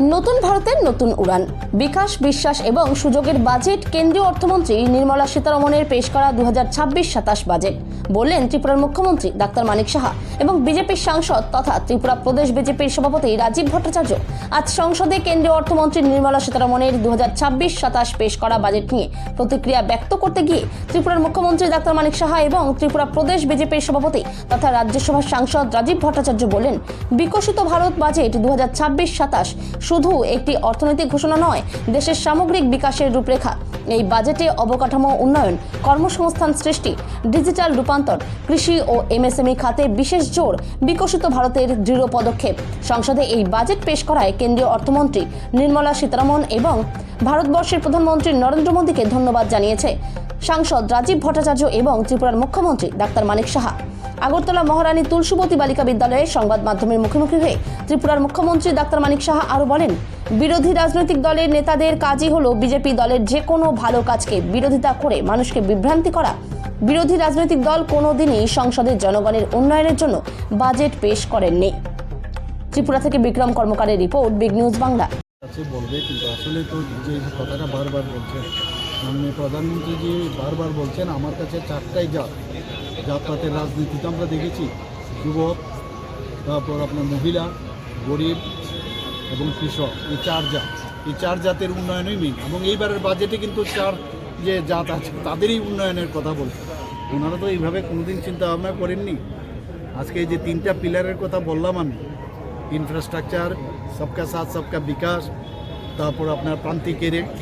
নতুন ভারতের নতুন উড়ান, বিকাশ, বিশ্বাস এবং সুযোগের বাজেট কেন্দ্রীয় অর্থমন্ত্রী নির্মলা সীতারমণের পেশ করা 2026-27 বাজেট, বললেন ত্রিপুরার মুখ্যমন্ত্রী ডাক্তার মানিক সাহা এবং বিজেপির সাংসদ তথা ত্রিপুরা প্রদেশ বিজেপির সভাপতি রাজীব ভট্টাচার্য। আজ সংসদে কেন্দ্রীয় অর্থমন্ত্রী নির্মলা সীতারমণের 2026-27 পেশ করা বাজেট নিয়ে প্রতিক্রিয়া ব্যক্ত করতে গিয়ে ত্রিপুরার মুখ্যমন্ত্রী ডাক্তার মানিক সাহা এবং ত্রিপুরা প্রদেশ বিজেপির সভাপতি তথা রাজ্যসভার সাংসদ রাজীব ভট্টাচার্য বলেন, বিকশিত ভারত বাজেট 2026-27 শুধু একটি অর্থনৈতিক ঘোষণা নয়, দেশের সামগ্রিক বিকাশের রূপরেখা। এই বাজেটে অবকাঠামো উন্নয়ন, কর্মসংস্থান সৃষ্টি, ডিজিটাল রূপান্তর, কৃষি ও এমএসএমই খাতে বিশেষ জোর, বিকশিত ভারতের দৃঢ় পদক্ষেপ। সংসদে এই বাজেট পেশ করায় কেন্দ্রীয় অর্থমন্ত্রী নির্মলা সীতারমণ এবং ভারতবর্ষের প্রধানমন্ত্রী নরেন্দ্র মোদীকে ধন্যবাদ জানিয়েছে সাংসদ রাজীব ভট্টাচার্য এবং ত্রিপুরার মুখ্যমন্ত্রী ডাক্তার মানিক সাহা। আগরতলা মহারানী তুলসীবতী বালিকা বিদ্যালয়ে সংবাদ মাধ্যমের মুখোমুখি হয়ে ত্রিপুরার মুখ্যমন্ত্রী ডাক্তার মানিক সাহা আরও বলেন, বিরোধী রাজনৈতিক দলের নেতাদের কাজই হলো বিজেপি দলের যে কোনো ভালো কাজকে বিরোধিতা করে মানুষকে বিভ্রান্তি করা। বিরোধী রাজনৈতিক দল কোনোদিনই সংসদের জনগণের উন্নয়নের জন্য বাজেট পেশ করেননি। ত্রিপুরা থেকে বিক্রম কর্মকারের রিপোর্ট, বিগ নিউজ বাংলা। বলবে কিন্তু আসলে তো যে কথাটা বারবার বলছেন মাননীয় প্রধানমন্ত্রীজি বারবার বলছেন, আমার কাছে চারটাই জাতপাতের রাজনীতিতে আমরা দেখেছি, যুবক, তারপর আপনার মহিলা, গরিব এবং কৃষক, এই চার জাতের উন্নয়নই মেন। এবং এইবারের বাজেটে কিন্তু চার যে জাত আছে তাদেরই উন্নয়নের কথা বলছে। ওনারা তো এইভাবে কোনোদিন চিন্তা ভাবনা করেননি। আজকে এই যে তিনটা পিলারের কথা বললাম আমি, ইনফ্রাস্ট্রাকচার, সবকা সাথ সবকা বিকাশ, তারপর আপনার প্রান্তিক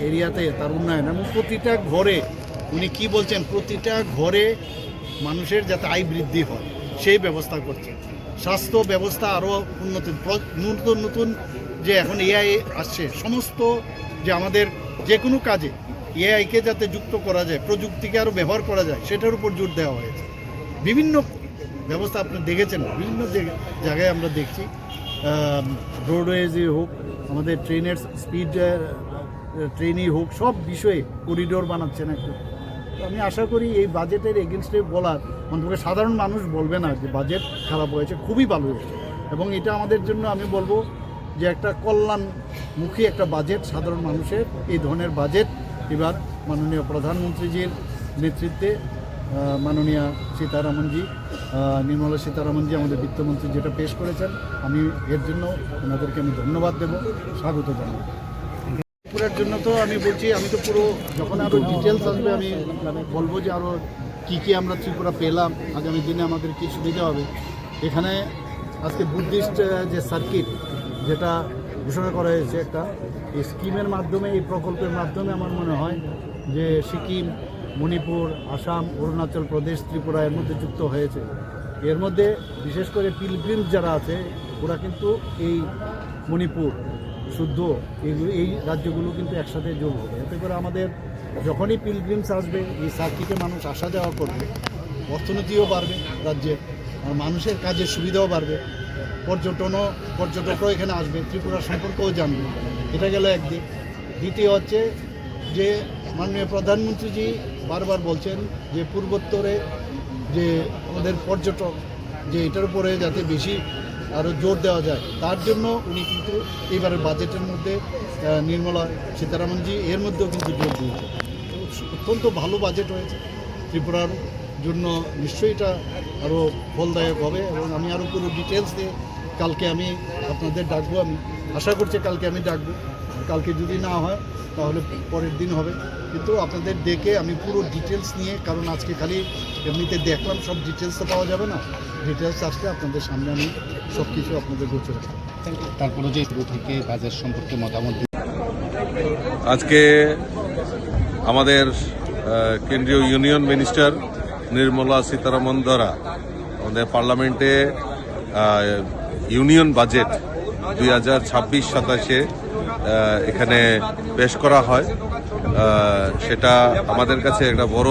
এরিয়াতে তার উন্নয়ন, এবং প্রতিটা ঘরে উনি কি বলছেন, প্রতিটা ঘরে মানুষের যাতে আয় বৃদ্ধি হয় সেই ব্যবস্থা করছে। স্বাস্থ্য ব্যবস্থা আরও নতুন নতুন যে এখন এআই আসছে, সমস্ত যে আমাদের যে কোনো কাজে এআইকে যাতে যুক্ত করা যায়, প্রযুক্তিকে আরও ব্যবহার করা যায়, সেটার উপর জোর দেওয়া হয়েছে। বিভিন্ন ব্যবস্থা আপনি দেখেছেন, বিভিন্ন জায়গায় আমরা দেখছি, রোডওয়েজই হোক, আমাদের ট্রেনের স্পিড ট্রেনই হোক, সব বিষয়ে করিডোর বানাচ্ছেন একটু। তো আমি আশা করি এই বাজেটের এগেনস্টে বলার অন্তত সাধারণ মানুষ বলবে না যে বাজেট খারাপ হয়েছে, খুবই ভালো হয়েছে। এবং এটা আমাদের জন্য আমি বলবো যে একটা কল্যাণমুখী একটা বাজেট, সাধারণ মানুষের এই ধরনের বাজেট এবার মাননীয় প্রধানমন্ত্রীজির নেতৃত্বে মাননীয়া সীতারামনজি, নির্মলা সীতারামনজি আমাদের বিত্তমন্ত্রী যেটা পেশ করেছেন, আমি এর জন্য ওনাদেরকে আমি ধন্যবাদ দেব, স্বাগত জানাব। ত্রিপুরার জন্য তো আমি বলছি, আমি তো পুরো যখন আরও ডিটেলস আসবে আমি বলবো যে আরও কী আমরা ত্রিপুরা পেলাম, আগামী দিনে আমাদের কী সুবিধা হবে। এখানে আজকে বুদ্ধিস্ট যে সার্কিট যেটা ঘোষণা করা হয়েছে একটা, এই স্কিমের মাধ্যমে, এই প্রকল্পের মাধ্যমে আমার মনে হয় যে সিকিম, মণিপুর, আসাম, অরুণাচল প্রদেশ, ত্রিপুরা এর মধ্যে যুক্ত হয়েছে। এর মধ্যে বিশেষ করে পিলগ্রিমস যারা আছে ওরা কিন্তু এই মণিপুর, শুদ্ধ এই রাজ্যগুলো কিন্তু একসাথে যোগ হবে। এতে করে আমাদের যখনই পিলগ্রিমস আসবে, এই সার্কিটে মানুষ আসা যাওয়া করবে, অর্থনীতিও বাড়বে রাজ্যের, আর মানুষের কাজের সুবিধাও বাড়বে, পর্যটকরাও এখানে আসবে, ত্রিপুরা সম্পর্কেও জানবে। এটা গেল একদিক। দ্বিতীয় হচ্ছে যে মাননীয় প্রধানমন্ত্রীজি বারবার বলছেন যে পূর্বোত্তরে যে আমাদের পর্যটক, যে এটার উপরে যাতে বেশি আরও জোর দেওয়া যায়, তার জন্য উনি কিন্তু এইবারের বাজেটের মধ্যে নির্মলা সীতারামনজি এর মধ্যেও কিন্তু জোর দিয়েছে। অত্যন্ত ভালো বাজেট হয়েছে ত্রিপুরার জন্য, নিশ্চয়ই এটা আরও ফলদায়ক হবে। এবং আমি আরও পুরো ডিটেলস দিয়ে কালকে আমি আপনাদের ডাকবো, আমি আশা করছি কালকে আমি ডাকবো। কালকে যদি না হয় তাহলে পরের দিন হবে, কিন্তু আপনাদের ডেকে আমি পুরো ডিটেলস নিয়ে, কারণ আজকে খালি এমনিতে দেখলাম, সব ডিটেলস তো পাওয়া যাবে না, ডিটেলস আসলে আপনাদের সামনে আমি সব কিছু আপনাদের গোচরে। তারপরে যে থেকে বাজেট সম্পর্কে মতামত আজকে আমাদের কেন্দ্রীয় ইউনিয়ন মিনিস্টার নির্মলা সীতারমণ দ্বারা আমাদের পার্লামেন্টে ইউনিয়ন বাজেট 2026-27 এখানে পেশ করা হয়। সেটা আমাদের কাছে একটা বড়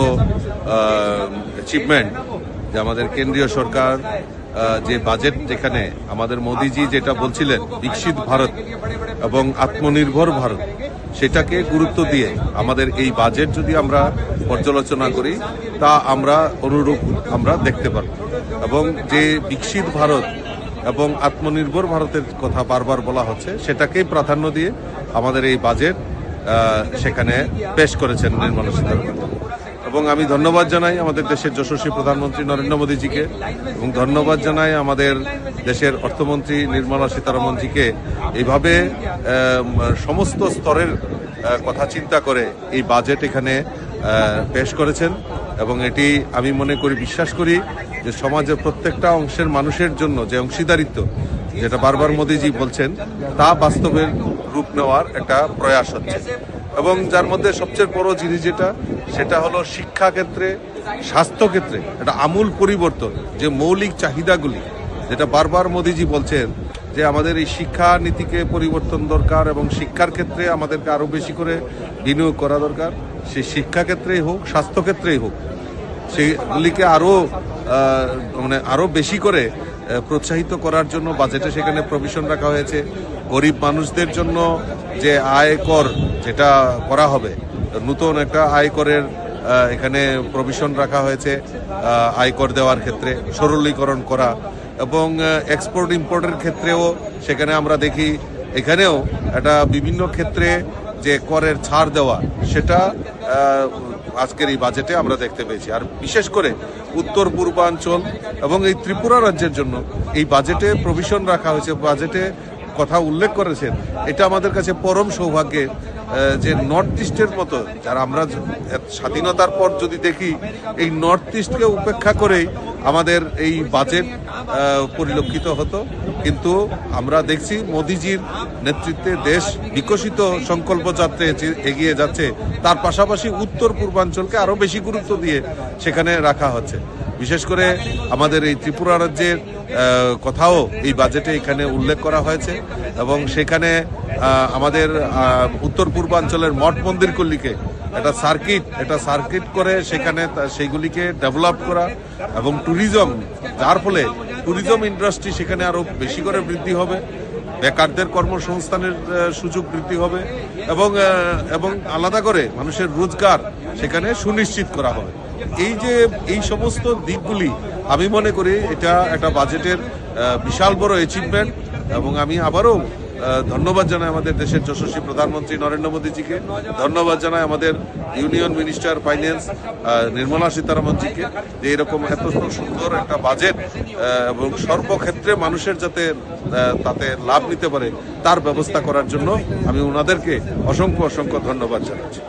অ্যাচিভমেন্ট যে আমাদের কেন্দ্রীয় সরকার যে বাজেট, যেখানে আমাদের মোদিজি যেটা বলছিলেন বিকশিত ভারত এবং আত্মনির্ভর ভারত, সেটাকে গুরুত্ব দিয়ে আমাদের এই বাজেট যদি আমরা পর্যালোচনা করি তা আমরা অনুরূপ আমরা দেখতে পারব। এবং যে বিকশিত ভারত এবং আত্মনির্ভর ভারতের কথা বারবার বলা হচ্ছে, সেটাকেই প্রাধান্য দিয়ে আমাদের এই বাজেট সেখানে পেশ করেছেন নির্মলা সীতারামন। এবং আমি ধন্যবাদ জানাই আমাদের দেশের যশস্বী প্রধানমন্ত্রী নরেন্দ্র মোদীজিকে, এবং ধন্যবাদ জানাই আমাদের দেশের অর্থমন্ত্রী নির্মলা সীতারামনজিকে এইভাবে সমস্ত স্তরের কথা চিন্তা করে এই বাজেট এখানে পেশ করেছেন। এবং এটি আমি মনে করি, বিশ্বাস করি যে সমাজের প্রত্যেকটা অংশের মানুষের জন্য যে অংশীদারিত্ব, যেটা বারবার মোদীজি বলছেন, তা বাস্তবের রূপ নেওয়ার একটা প্রয়াস হচ্ছে। এবং যার মধ্যে সবচেয়ে বড় জিনিস সেটা হলো শিক্ষা ক্ষেত্রে, স্বাস্থ্য ক্ষেত্রে একটা আমূল পরিবর্তন। যে মৌলিক চাহিদাগুলি, যেটা বারবার মোদীজি বলছেন যে আমাদের এই শিক্ষা নীতিকে পরিবর্তন দরকার এবং শিক্ষার ক্ষেত্রে আমাদেরকে আরো বেশি করে বিনিয়োগ করা দরকার। সেই শিক্ষা ক্ষেত্রেই হোক, স্বাস্থ্য ক্ষেত্রেই হোক, সেগুলিকে আরো বেশি করে প্রোৎসাহিত করার জন্য বাজেটে সেখানে প্রভিশন রাখা হয়েছে। গরিব মানুষদের জন্য যে আয়কর যেটা করা হবে, নতুন একটা আয়করের এখানে প্রভিশন রাখা হয়েছে, আয়কর দেওয়ার ক্ষেত্রে সরলীকরণ করা। এবং এক্সপোর্ট ইম্পোর্টের ক্ষেত্রেও সেখানে আমরা দেখি এখানেও একটা বিভিন্ন ক্ষেত্রে যে করের ছাড় দেওয়া, সেটা আজকের এই বাজেটে আমরা দেখতে পেয়েছি। আর বিশেষ করে উত্তর পূর্বাঞ্চল এবং এই ত্রিপুরা রাজ্যের জন্য এই বাজেটে প্রভিশন রাখা হয়েছে, বাজেটে কথা উল্লেখ করেছেন। এটা আমাদের কাছে পরম সৌভাগ্যের যে নর্থ ইস্টের মতো, যারা আমরা স্বাধীনতার পর যদি দেখি এই নর্থ ইস্টকে উপেক্ষা করেই আমাদের এই বাজেট পরিলক্ষিত হতো, কিন্তু আমরা দেখছি মোদিজির নেতৃত্বে দেশ বিকশিত সংকল্প যাত্রে এগিয়ে যাচ্ছে। তার পাশাপাশি উত্তর পূর্বাঞ্চলকে আরো বেশি গুরুত্ব দিয়ে সেখানে রাখা হচ্ছে। বিশেষ করে আমাদের এই ত্রিপুরা রাজ্যের কথাও এই বাজেটে এখানে উল্লেখ করা হয়েছে। এবং সেখানে আমাদের উত্তর পূর্বাঞ্চলের মঠ মন্দিরগুলিকে একটা সার্কিট করে সেখানে সেইগুলিকে ডেভেলপ করা এবং ট্যুরিজম, যার ফলে ট্যুরিজম ইন্ডাস্ট্রি সেখানে আরো বেশি করে বৃদ্ধি হবে, বেকারদের কর্মসংস্থানের সুযোগ বৃদ্ধি হবে এবং আলাদা করে মানুষের রোজগার সেখানে সুনিশ্চিত করা হবে। এই সমস্ত দিকগুলি আমি মনে করি এটা একটা বাজেটের বিশাল বড় অ্যাচিভমেন্ট। এবং আমি আবারও ধন্যবাদ জানাই আমাদের দেশের যশস্বী প্রধানমন্ত্রী নরেন্দ্র মোদীজিকে, ধন্যবাদ জানাই আমাদের ইউনিয়ন মিনিস্টার ফাইন্যান্স নির্মলা সীতারামনজিকে, যে এরকম এত সুন্দর একটা বাজেট এবং সর্বক্ষেত্রে মানুষের যাতে তাতে লাভ নিতে পারে তার ব্যবস্থা করার জন্য আমি ওনাদেরকে অসংখ্য ধন্যবাদ জানাচ্ছি।